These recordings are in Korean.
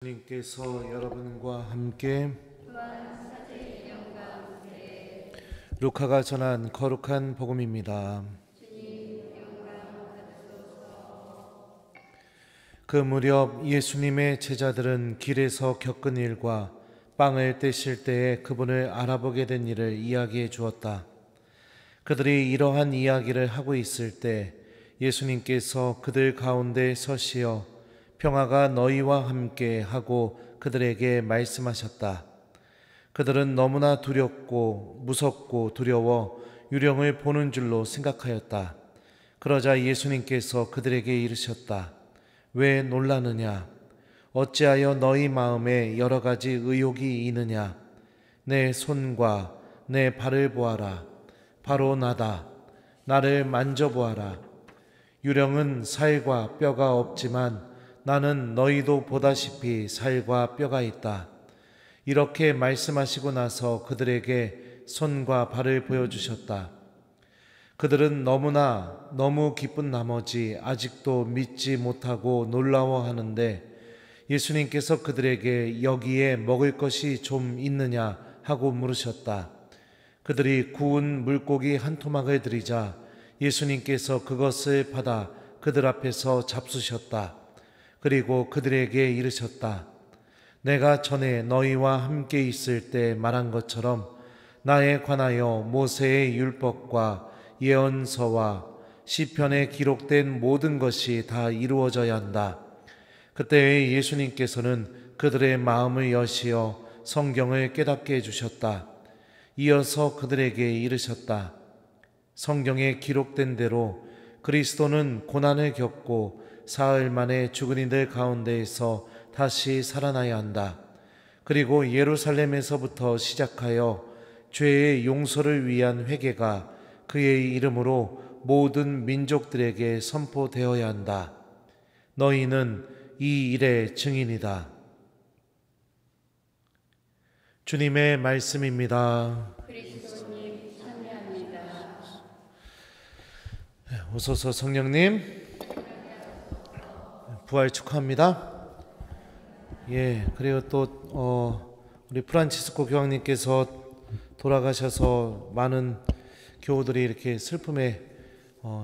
주님께서 여러분과 함께 루카가 전한 거룩한 복음입니다. 그 무렵 예수님의 제자들은 길에서 겪은 일과 빵을 떼실 때에 그분을 알아보게 된 일을 이야기해 주었다. 그들이 이러한 이야기를 하고 있을 때 예수님께서 그들 가운데 서시어 평화가 너희와 함께 하고 그들에게 말씀하셨다. 그들은 너무나 두렵고 무섭고 두려워 유령을 보는 줄로 생각하였다. 그러자 예수님께서 그들에게 이르셨다. 왜 놀라느냐? 어찌하여 너희 마음에 여러 가지 의혹이 있느냐? 내 손과 내 발을 보아라. 바로 나다. 나를 만져보아라. 유령은 살과 뼈가 없지만 나는 너희도 보다시피 살과 뼈가 있다. 이렇게 말씀하시고 나서 그들에게 손과 발을 보여주셨다. 그들은 너무 기쁜 나머지 아직도 믿지 못하고 놀라워하는데 예수님께서 그들에게 여기에 먹을 것이 좀 있느냐 하고 물으셨다. 그들이 구운 물고기 한 토막을 드리자 예수님께서 그것을 받아 그들 앞에서 잡수셨다. 그리고 그들에게 이르셨다. 내가 전에 너희와 함께 있을 때 말한 것처럼 나에 관하여 모세의 율법과 예언서와 시편에 기록된 모든 것이 다 이루어져야 한다. 그때 예수님께서는 그들의 마음을 여시어 성경을 깨닫게 해주셨다. 이어서 그들에게 이르셨다. 성경에 기록된 대로 그리스도는 고난을 겪고 사흘 만에 죽은 이들 가운데에서 다시 살아나야 한다. 그리고 예루살렘에서부터 시작하여 죄의 용서를 위한 회개가 그의 이름으로 모든 민족들에게 선포되어야 한다. 너희는 이 일의 증인이다. 주님의 말씀입니다. 그리스도님 찬양합니다. 오소서 성령님 부활 축하합니다. 그리고 또 우리 프란치스코 교황님께서 돌아가셔서 많은 교우들이 이렇게 슬픔에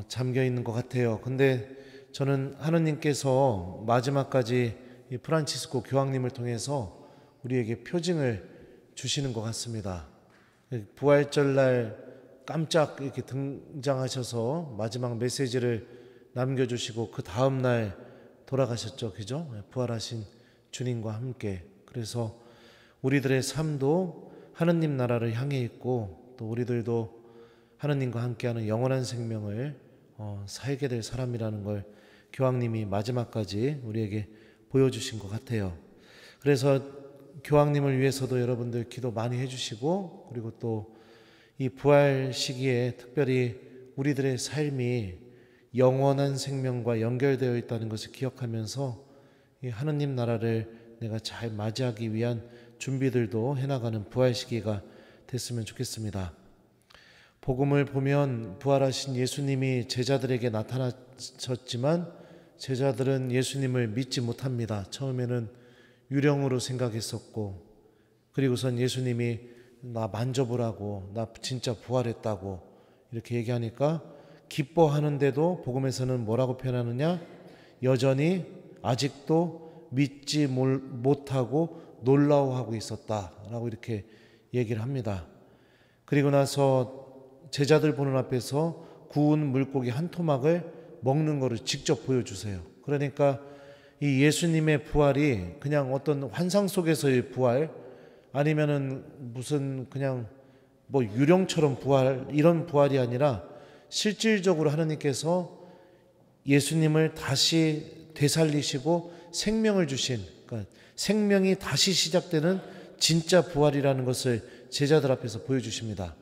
잠겨 있는 것 같아요. 근데 저는 하느님께서 마지막까지 이 프란치스코 교황님을 통해서 우리에게 표징을 주시는 것 같습니다. 부활절날 깜짝 이렇게 등장하셔서 마지막 메시지를 남겨주시고 그 다음날 돌아가셨죠. 그죠? 부활하신 주님과 함께. 그래서 우리들의 삶도 하느님 나라를 향해 있고 또 우리들도 하느님과 함께하는 영원한 생명을 살게 될 사람이라는 걸 교황님이 마지막까지 우리에게 보여주신 것 같아요. 그래서 교황님을 위해서도 여러분들 기도 많이 해주시고 그리고 또 이 부활 시기에 특별히 우리들의 삶이 영원한 생명과 연결되어 있다는 것을 기억하면서 이 하느님 나라를 내가 잘 맞이하기 위한 준비들도 해나가는 부활 시기가 됐으면 좋겠습니다. 복음을 보면 부활하신 예수님이 제자들에게 나타나셨지만 제자들은 예수님을 믿지 못합니다. 처음에는 유령으로 생각했었고 그리고선 예수님이 나 만져보라고 나 진짜 부활했다고 이렇게 얘기하니까 기뻐하는데도 복음에서는 뭐라고 표현하느냐? 여전히 아직도 믿지 못하고 놀라워하고 있었다라고 이렇게 얘기를 합니다. 그리고 나서 제자들 보는 앞에서 구운 물고기 한 토막을 먹는 것을 직접 보여주세요. 그러니까 이 예수님의 부활이 그냥 어떤 환상 속에서의 부활 아니면은 무슨 그냥 뭐 유령처럼 부활 이런 부활이 아니라 실질적으로 하나님께서 예수님을 다시 되살리시고 생명을 주신 그러니까 생명이 다시 시작되는 진짜 부활이라는 것을 제자들 앞에서 보여주십니다.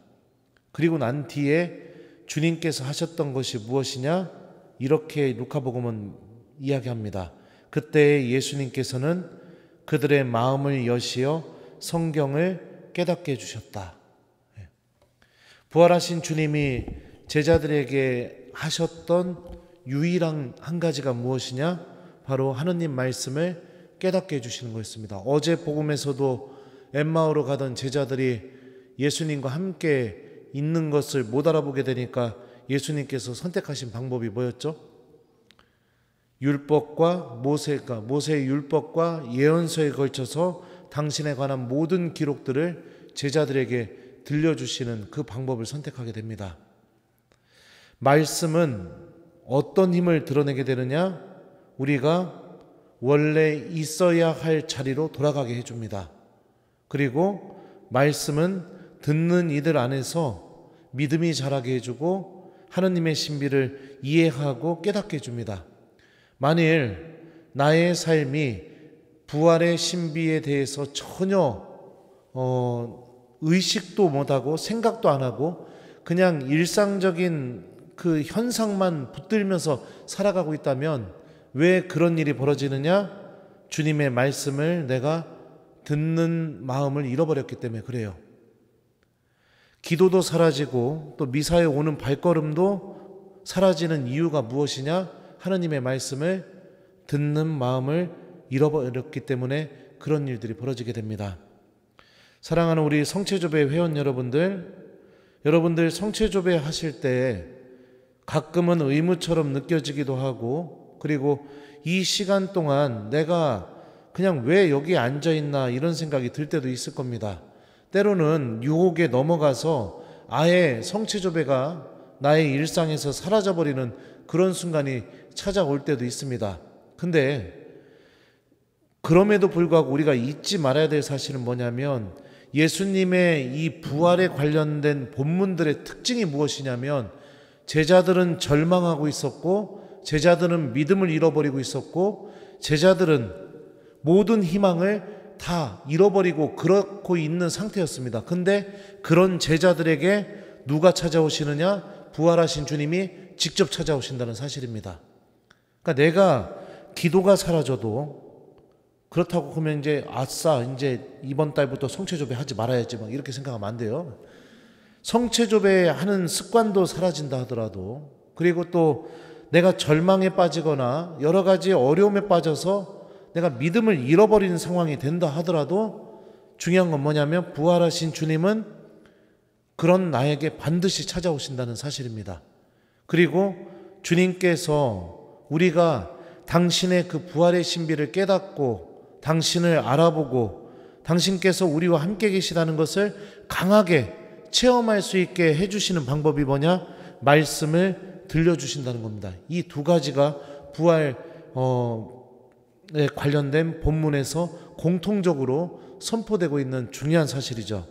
그리고 난 뒤에 주님께서 하셨던 것이 무엇이냐? 이렇게 루카복음은 이야기합니다. 그때 예수님께서는 그들의 마음을 여시어 성경을 깨닫게 해주셨다. 부활하신 주님이 제자들에게 하셨던 유일한 한 가지가 무엇이냐? 바로 하느님 말씀을 깨닫게 해주시는 거였습니다. 어제 복음에서도 엠마오로 가던 제자들이 예수님과 함께 있는 것을 못 알아보게 되니까 예수님께서 선택하신 방법이 뭐였죠? 율법과 모세의 율법과 예언서에 걸쳐서 당신에 관한 모든 기록들을 제자들에게 들려주시는 그 방법을 선택하게 됩니다. 말씀은 어떤 힘을 드러내게 되느냐? 우리가 원래 있어야 할 자리로 돌아가게 해줍니다. 그리고 말씀은 듣는 이들 안에서 믿음이 자라게 해주고 하느님의 신비를 이해하고 깨닫게 해줍니다. 만일 나의 삶이 부활의 신비에 대해서 전혀 의식도 못하고 생각도 안 하고 그냥 일상적인 그 현상만 붙들면서 살아가고 있다면 왜 그런 일이 벌어지느냐? 주님의 말씀을 내가 듣는 마음을 잃어버렸기 때문에 그래요. 기도도 사라지고 또 미사에 오는 발걸음도 사라지는 이유가 무엇이냐? 하느님의 말씀을 듣는 마음을 잃어버렸기 때문에 그런 일들이 벌어지게 됩니다. 사랑하는 우리 성체조배 회원 여러분들 성체조배 하실 때 가끔은 의무처럼 느껴지기도 하고 그리고 이 시간 동안 내가 그냥 왜 여기 앉아있나 이런 생각이 들 때도 있을 겁니다. 때로는 유혹에 넘어가서 아예 성체조배가 나의 일상에서 사라져버리는 그런 순간이 찾아올 때도 있습니다. 근데 그럼에도 불구하고 우리가 잊지 말아야 될 사실은 뭐냐면 예수님의 이 부활에 관련된 본문들의 특징이 무엇이냐면 제자들은 절망하고 있었고 제자들은 믿음을 잃어버리고 있었고 제자들은 모든 희망을 다 잃어버리고 그렇고 있는 상태였습니다. 근데 그런 제자들에게 누가 찾아오시느냐? 부활하신 주님이 직접 찾아오신다는 사실입니다. 그러니까 내가 기도가 사라져도 그렇다고 하면 이제 이번 달부터 성체조배 하지 말아야지 막 이렇게 생각하면 안 돼요. 성체조배 하는 습관도 사라진다 하더라도 그리고 또 내가 절망에 빠지거나 여러 가지 어려움에 빠져서 내가 믿음을 잃어버리는 상황이 된다 하더라도 중요한 건 뭐냐면 부활하신 주님은 그런 나에게 반드시 찾아오신다는 사실입니다. 그리고 주님께서 우리가 당신의 그 부활의 신비를 깨닫고 당신을 알아보고 당신께서 우리와 함께 계시다는 것을 강하게 체험할 수 있게 해주시는 방법이 뭐냐? 말씀을 들려주신다는 겁니다. 이 두 가지가 부활에 관련된 본문에서 공통적으로 선포되고 있는 중요한 사실이죠.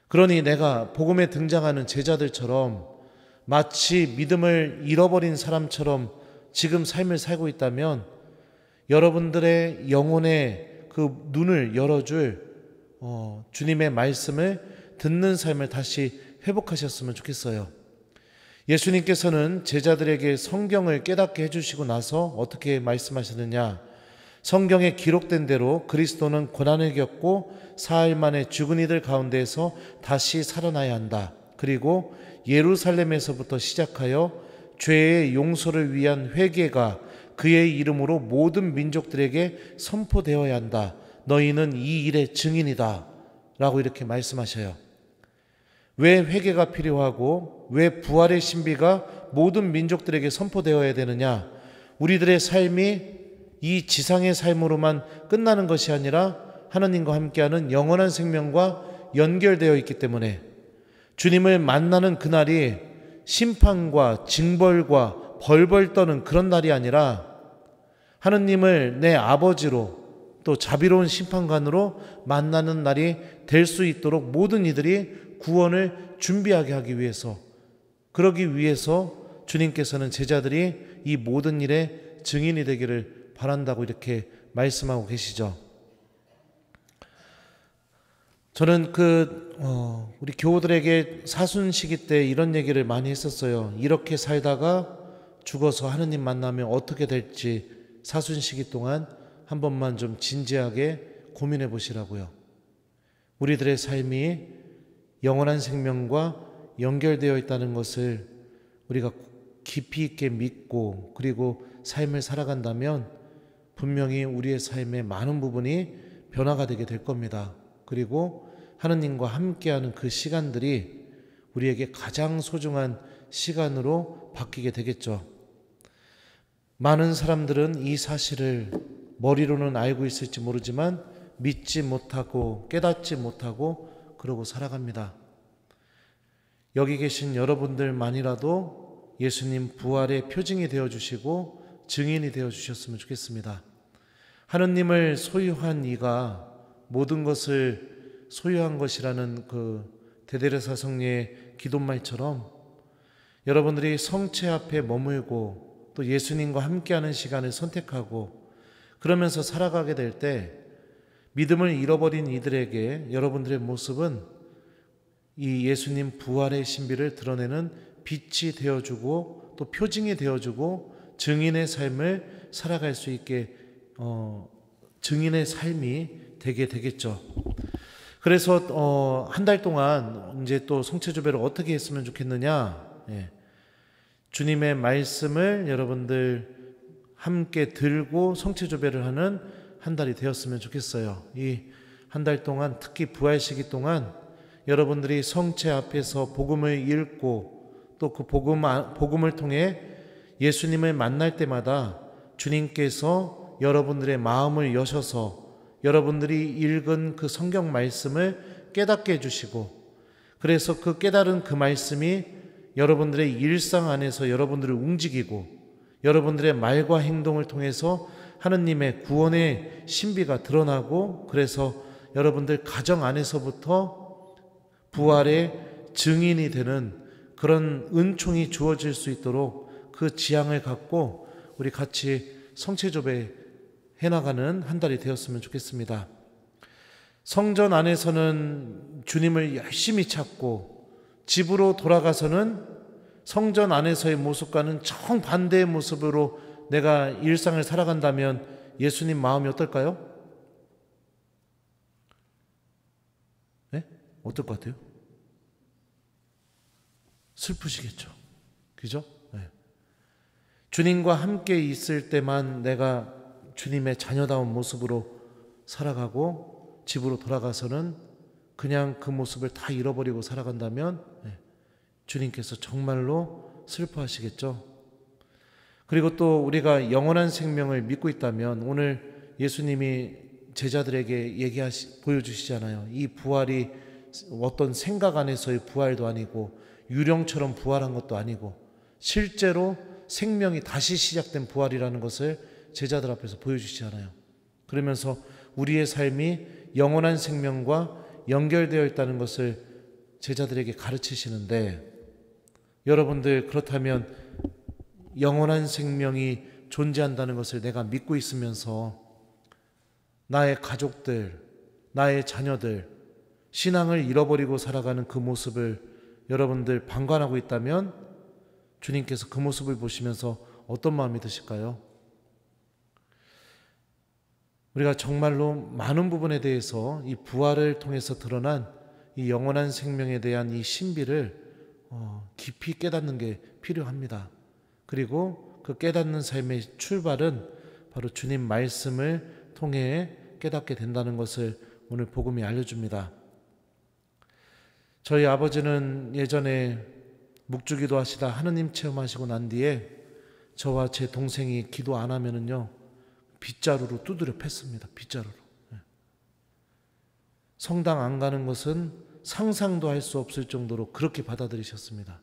그러니 내가 복음에 등장하는 제자들처럼 마치 믿음을 잃어버린 사람처럼 지금 삶을 살고 있다면 여러분들의 영혼의 그 눈을 열어줄 주님의 말씀을 듣는 삶을 다시 회복하셨으면 좋겠어요. 예수님께서는 제자들에게 성경을 깨닫게 해주시고 나서 어떻게 말씀하셨느냐? 성경에 기록된 대로 그리스도는 고난을 겪고 사흘 만에 죽은 이들 가운데에서 다시 살아나야 한다. 그리고 예루살렘에서부터 시작하여 죄의 용서를 위한 회개가 그의 이름으로 모든 민족들에게 선포되어야 한다. 너희는 이 일의 증인이다. 라고 이렇게 말씀하셔요. 왜 회개가 필요하고 왜 부활의 신비가 모든 민족들에게 선포되어야 되느냐? 우리들의 삶이 이 지상의 삶으로만 끝나는 것이 아니라 하나님과 함께하는 영원한 생명과 연결되어 있기 때문에 주님을 만나는 그날이 심판과 징벌과 벌벌 떠는 그런 날이 아니라 하느님을 내 아버지로 또 자비로운 심판관으로 만나는 날이 될 수 있도록 모든 이들이 구원을 준비하게 하기 위해서, 그러기 위해서 주님께서는 제자들이 이 모든 일의 증인이 되기를 바란다고 이렇게 말씀하고 계시죠. 저는 우리 교우들에게 사순시기 때 이런 얘기를 많이 했었어요. 이렇게 살다가 죽어서 하느님 만나면 어떻게 될지 사순시기 동안 한 번만 좀 진지하게 고민해 보시라고요. 우리들의 삶이 영원한 생명과 연결되어 있다는 것을 우리가 깊이 있게 믿고 그리고 삶을 살아간다면 분명히 우리의 삶의 많은 부분이 변화가 되게 될 겁니다. 그리고 하느님과 함께하는 그 시간들이 우리에게 가장 소중한 시간으로 바뀌게 되겠죠. 많은 사람들은 이 사실을 머리로는 알고 있을지 모르지만 믿지 못하고 깨닫지 못하고 그러고 살아갑니다. 여기 계신 여러분들만이라도 예수님 부활의 표징이 되어주시고 증인이 되어주셨으면 좋겠습니다. 하느님을 소유한 이가 모든 것을 소유한 것이라는 그 대데레사 성리의 기도말처럼 여러분들이 성체 앞에 머물고 또 예수님과 함께하는 시간을 선택하고 그러면서 살아가게 될 때 믿음을 잃어버린 이들에게 여러분들의 모습은 이 예수님 부활의 신비를 드러내는 빛이 되어주고 또 표징이 되어주고 증인의 삶을 살아갈 수 있게 증인의 삶이 되게 되겠죠. 그래서 한 달 동안 이제 또 성체조배를 어떻게 했으면 좋겠느냐. 주님의 말씀을 여러분들 함께 들고 성체조배를 하는 한 달이 되었으면 좋겠어요. 이 한 달 동안 특히 부활 시기 동안 여러분들이 성체 앞에서 복음을 읽고 또 그 복음을 통해 예수님을 만날 때마다 주님께서 여러분들의 마음을 여셔서 여러분들이 읽은 그 성경 말씀을 깨닫게 해주시고 그래서 그 깨달은 그 말씀이 여러분들의 일상 안에서 여러분들을 움직이고 여러분들의 말과 행동을 통해서 하느님의 구원의 신비가 드러나고 그래서 여러분들 가정 안에서부터 부활의 증인이 되는 그런 은총이 주어질 수 있도록 그 지향을 갖고 우리 같이 성체조배 해나가는 한 달이 되었으면 좋겠습니다. 성전 안에서는 주님을 열심히 찾고 집으로 돌아가서는 성전 안에서의 모습과는 정반대의 모습으로 내가 일상을 살아간다면 예수님 마음이 어떨까요? 네? 어떨 것 같아요? 슬프시겠죠. 그죠? 네. 주님과 함께 있을 때만 내가 주님의 자녀다운 모습으로 살아가고 집으로 돌아가서는 그냥 그 모습을 다 잃어버리고 살아간다면 주님께서 정말로 슬퍼하시겠죠. 그리고 또 우리가 영원한 생명을 믿고 있다면 오늘 예수님이 제자들에게 보여주시잖아요. 이 부활이 어떤 생각 안에서의 부활도 아니고 유령처럼 부활한 것도 아니고 실제로 생명이 다시 시작된 부활이라는 것을 제자들 앞에서 보여주시잖아요. 그러면서 우리의 삶이 영원한 생명과 연결되어 있다는 것을 제자들에게 가르치시는데 여러분들 그렇다면 영원한 생명이 존재한다는 것을 내가 믿고 있으면서 나의 가족들, 나의 자녀들, 신앙을 잃어버리고 살아가는 그 모습을 여러분들 방관하고 있다면 주님께서 그 모습을 보시면서 어떤 마음이 드실까요? 우리가 정말로 많은 부분에 대해서 이 부활을 통해서 드러난 이 영원한 생명에 대한 이 신비를 깊이 깨닫는 게 필요합니다. 그리고 그 깨닫는 삶의 출발은 바로 주님 말씀을 통해 깨닫게 된다는 것을 오늘 복음이 알려줍니다. 저희 아버지는 예전에 묵주기도 하시다 하느님 체험하시고 난 뒤에 저와 제 동생이 기도 안 하면은요 빗자루로 두드려 팼습니다. 빗자루로. 성당 안 가는 것은 상상도 할 수 없을 정도로 그렇게 받아들이셨습니다.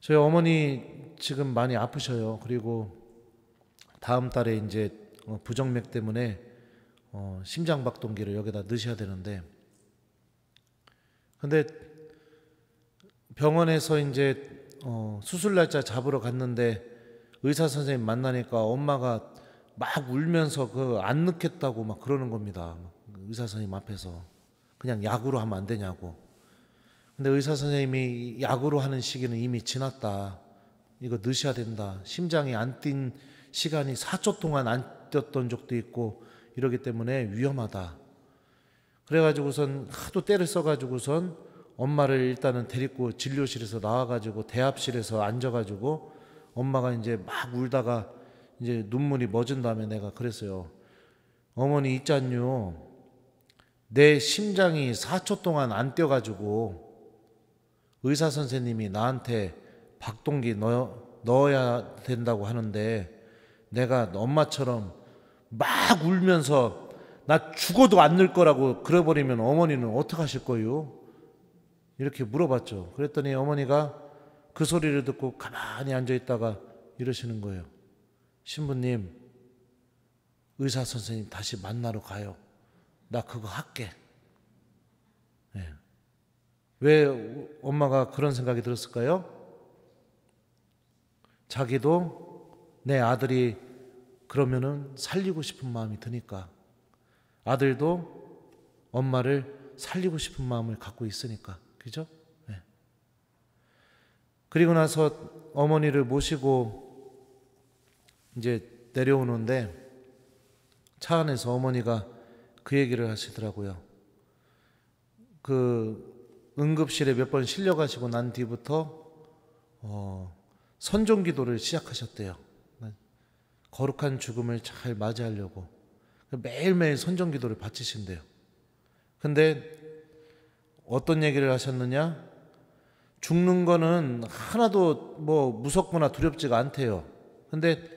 저희 어머니 지금 많이 아프셔요. 그리고 다음 달에 이제 부정맥 때문에 심장박동기를 여기다 넣으셔야 되는데 근데 병원에서 이제 수술 날짜 잡으러 갔는데 의사 선생님 만나니까 엄마가 막 울면서 안 넣겠다고 막 그러는 겁니다. 의사 선생님 앞에서 그냥 약으로 하면 안 되냐고. 근데 의사 선생님이 약으로 하는 시기는 이미 지났다. 이거 넣으셔야 된다. 심장이 안 뛴 시간이 4초 동안 안 뛰었던 적도 있고 이러기 때문에 위험하다. 그래가지고선 하도 때를 써가지고선 엄마를 일단은 데리고 진료실에서 나와가지고 대합실에서 앉아가지고 엄마가 이제 막 울다가 이제 눈물이 멎은 다음에 내가 그랬어요. 어머니 있잖요. 내 심장이 4초 동안 안 뛰어가지고 의사 선생님이 나한테 박동기 넣어야 된다고 하는데 내가 엄마처럼 막 울면서 나 죽어도 안 늘 거라고 그래버리면 어머니는 어떡하실 거예요? 이렇게 물어봤죠. 그랬더니 어머니가 그 소리를 듣고 가만히 앉아있다가 이러시는 거예요. 신부님, 의사 선생님 다시 만나러 가요. 나 그거 할게. 네. 왜 엄마가 그런 생각이 들었을까요? 자기도 내 아들이 그러면은 살리고 싶은 마음이 드니까. 아들도 엄마를 살리고 싶은 마음을 갖고 있으니까. 그죠? 네. 그리고 나서 어머니를 모시고 이제 내려오는데 차 안에서 어머니가 그 얘기를 하시더라고요. 그 응급실에 몇 번 실려가시고 난 뒤부터 선종기도를 시작하셨대요. 거룩한 죽음을 잘 맞이하려고 매일매일 선종기도를 바치신대요. 근데 어떤 얘기를 하셨느냐? 죽는 거는 하나도 뭐 무섭거나 두렵지가 않대요. 근데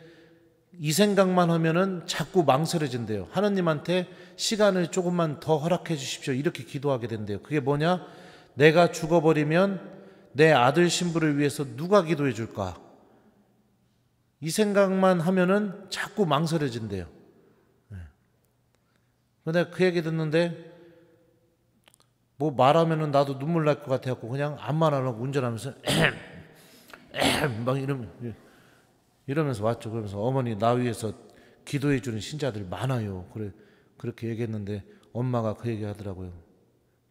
이 생각만 하면은 자꾸 망설여진대요. 하느님한테 시간을 조금만 더 허락해 주십시오. 이렇게 기도하게 된대요. 그게 뭐냐? 내가 죽어버리면 내 아들 신부를 위해서 누가 기도해 줄까? 이 생각만 하면은 자꾸 망설여진대요. 근데 그 얘기 듣는데 뭐 말하면은 나도 눈물 날 것 같아갖고 그냥 아무말 안 하고 운전하면서 막 이러면서 왔죠. 그러면서 어머니 나 위해서 기도해 주는 신자들 많아요. 그렇게 얘기했는데 엄마가 그 얘기 하더라고요.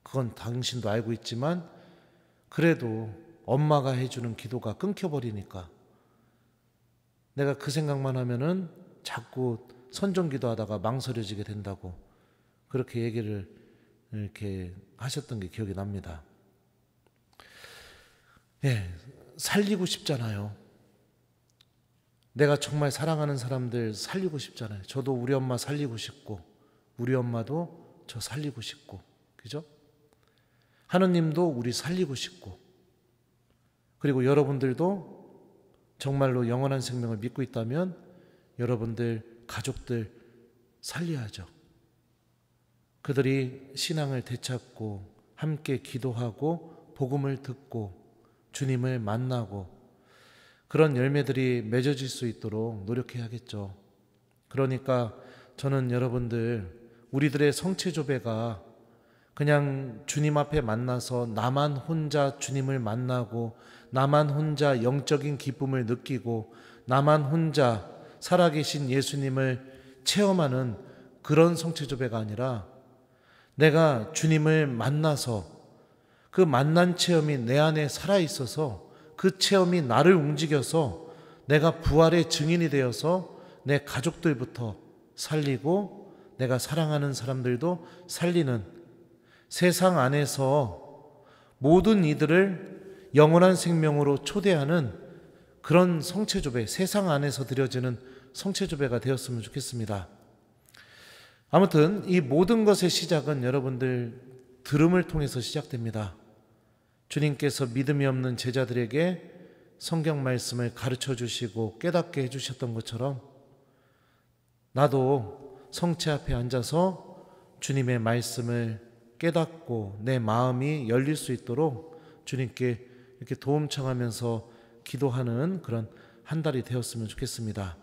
그건 당신도 알고 있지만 그래도 엄마가 해주는 기도가 끊겨버리니까 내가 그 생각만 하면은 자꾸 선정기도 하다가 망설여지게 된다고 그렇게 얘기를 이렇게 하셨던 게 기억이 납니다. 예, 살리고 싶잖아요. 내가 정말 사랑하는 사람들 살리고 싶잖아요. 저도 우리 엄마 살리고 싶고 우리 엄마도 저 살리고 싶고 그죠? 하느님도 우리 살리고 싶고 그리고 여러분들도 정말로 영원한 생명을 믿고 있다면 여러분들 가족들 살려야죠. 그들이 신앙을 되찾고 함께 기도하고 복음을 듣고 주님을 만나고 그런 열매들이 맺어질 수 있도록 노력해야겠죠. 그러니까 저는 여러분들 우리들의 성체조배가 그냥 주님 앞에 만나서 나만 혼자 주님을 만나고 나만 혼자 영적인 기쁨을 느끼고 나만 혼자 살아계신 예수님을 체험하는 그런 성체조배가 아니라 내가 주님을 만나서 그 만난 체험이 내 안에 살아있어서 그 체험이 나를 움직여서 내가 부활의 증인이 되어서 내 가족들부터 살리고 내가 사랑하는 사람들도 살리는 세상 안에서 모든 이들을 영원한 생명으로 초대하는 그런 성체조배, 세상 안에서 드려지는 성체조배가 되었으면 좋겠습니다. 아무튼 이 모든 것의 시작은 여러분들 들음을 통해서 시작됩니다. 주님께서 믿음이 없는 제자들에게 성경 말씀을 가르쳐 주시고 깨닫게 해주셨던 것처럼 나도 성체 앞에 앉아서 주님의 말씀을 깨닫고 내 마음이 열릴 수 있도록 주님께 이렇게 도움 청하면서 기도하는 그런 한 달이 되었으면 좋겠습니다.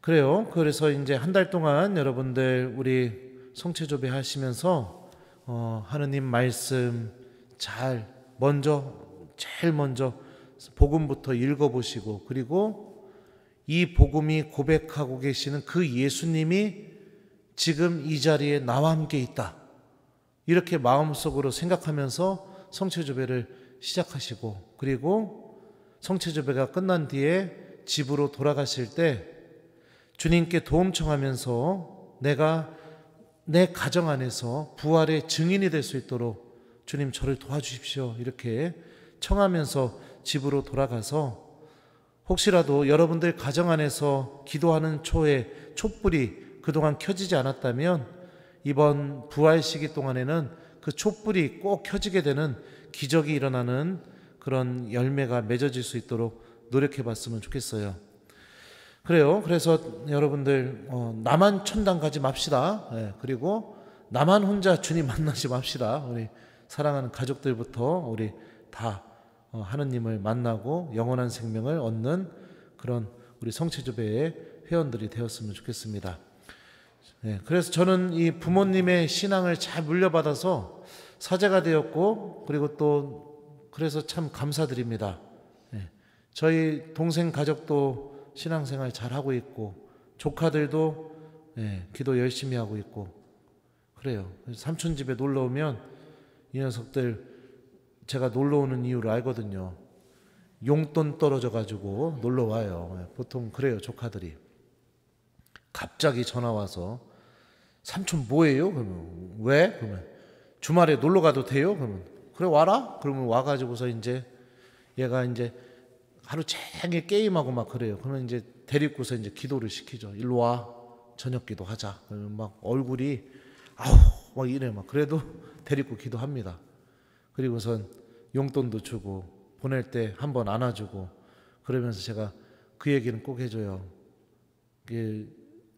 그래요. 그래서 이제 한 달 동안 여러분들 우리 성체조배 하시면서 하느님 말씀 제일 먼저 복음부터 읽어보시고 그리고 이 복음이 고백하고 계시는 그 예수님이 지금 이 자리에 나와 함께 있다. 이렇게 마음속으로 생각하면서 성체조배를 시작하시고 그리고 성체조배가 끝난 뒤에 집으로 돌아가실 때 주님께 도움 청하면서 내가 내 가정 안에서 부활의 증인이 될 수 있도록 주님 저를 도와주십시오 이렇게 청하면서 집으로 돌아가서 혹시라도 여러분들 가정 안에서 기도하는 초에 촛불이 그동안 켜지지 않았다면 이번 부활 시기 동안에는 그 촛불이 꼭 켜지게 되는 기적이 일어나는 그런 열매가 맺어질 수 있도록 노력해 봤으면 좋겠어요. 그래요. 그래서 여러분들 나만 천당 가지 맙시다. 그리고 나만 혼자 주님 만나지 맙시다. 우리 사랑하는 가족들부터 우리 다 하느님을 만나고 영원한 생명을 얻는 그런 우리 성체조배의 회원들이 되었으면 좋겠습니다. 그래서 저는 이 부모님의 신앙을 잘 물려받아서 사제가 되었고, 그리고 또 그래서 참 감사드립니다. 저희 동생 가족도 신앙생활 잘 하고 있고, 조카들도 기도 열심히 하고 있고 그래요. 삼촌 집에 놀러 오면 이 녀석들 제가 놀러 오는 이유를 알거든요. 용돈 떨어져 가지고 놀러 와요. 보통 그래요. 조카들이 갑자기 전화 와서 삼촌 뭐예요? 그러면 왜? 그러면 주말에 놀러 가도 돼요? 그러면 그래 와라. 그러면 와가지고서 이제 얘가 이제 하루 종일 게임하고 막 그래요. 그러면 이제 데리고서 이제 기도를 시키죠. 일로 와, 저녁 기도하자. 그러면 막 얼굴이 아우 막 이래 막 그래도 데리고 기도합니다. 그리고선 용돈도 주고 보낼 때 한 번 안아주고 그러면서 제가 그 얘기는 꼭 해줘요.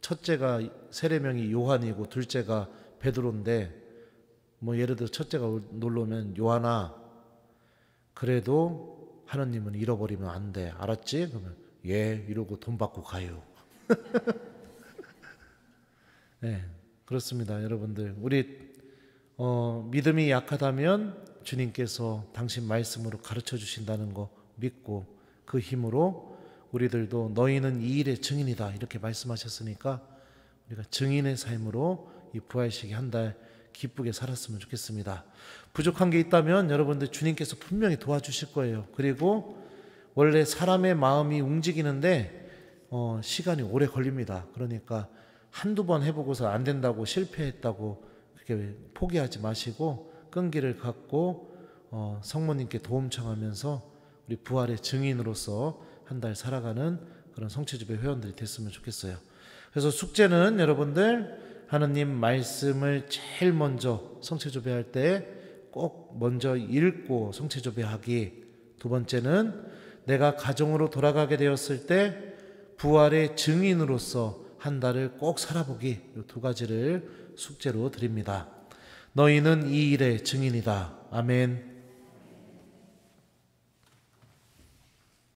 첫째가 세례명이 요한이고 둘째가 베드로인데 뭐 예를 들어 첫째가 놀러 오면 요한아 그래도 하느님은 잃어버리면 안 돼. 알았지? 그러면 예 이러고 돈 받고 가요. 네, 그렇습니다. 여러분들 우리 믿음이 약하다면 주님께서 당신 말씀으로 가르쳐 주신다는 거 믿고 그 힘으로 우리들도 너희는 이 일의 증인이다 이렇게 말씀하셨으니까 우리가 증인의 삶으로 이 부활식이 한 달 기쁘게 살았으면 좋겠습니다. 부족한 게 있다면 여러분들 주님께서 분명히 도와주실 거예요. 그리고 원래 사람의 마음이 움직이는데 시간이 오래 걸립니다. 그러니까 한두 번 해보고서 안 된다고 실패했다고 그렇게 포기하지 마시고 끈기를 갖고 성모님께 도움 청하면서 우리 부활의 증인으로서 한 달 살아가는 그런 성체주배 회원들이 됐으면 좋겠어요. 그래서 숙제는 여러분들 하느님 말씀을 제일 먼저 성체조배할 때 꼭 먼저 읽고 성체조배하기. 두 번째는 내가 가정으로 돌아가게 되었을 때 부활의 증인으로서 한 달을 꼭 살아보기. 이 두 가지를 숙제로 드립니다. 너희는 이 일의 증인이다. 아멘.